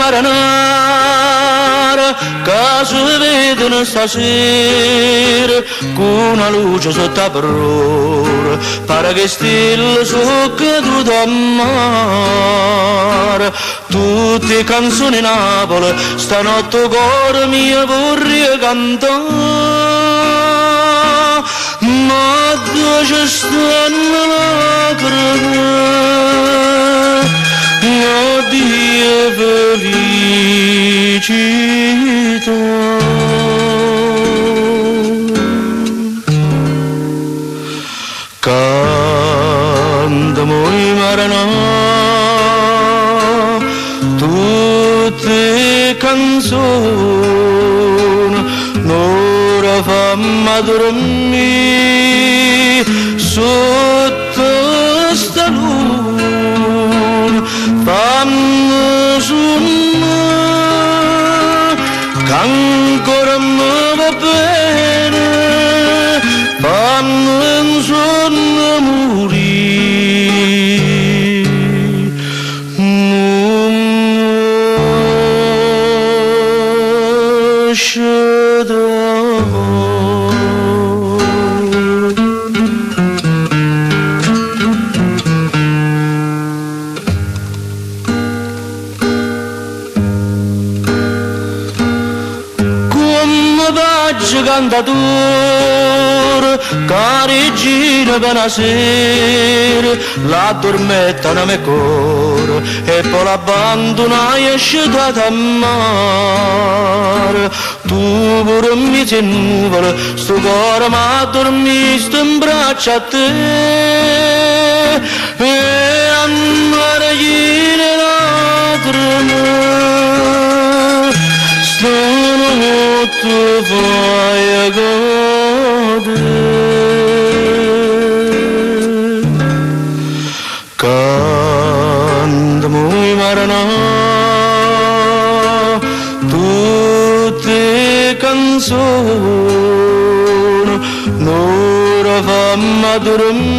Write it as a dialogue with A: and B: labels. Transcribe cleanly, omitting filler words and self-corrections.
A: marinara che si vedono stasera con una luce sotto a prora, pare che stelle sono cadute a mare. Tutte canzoni Napoli, stanotte cuore mio vorrei cantare, ma dove ci stanno lacrime, oddio felicità. Cantamo i marinai tutte canzoni, l'ora fammi dormire sotto sta luna, fammi sognare che ancora mi va bene, fammi un sogno morire. Non lasciate cantatore, carigina buonasera, l'addormentano me cuore e poi l'abbandonai e scegliata a mare. Tu pure mi sei nuvole, sto cuore ma dormiste in braccio a te e andare le lacrime. Stanotte vai a godere, cantamo i marinai tutte canzoni, l'ora fammi dormire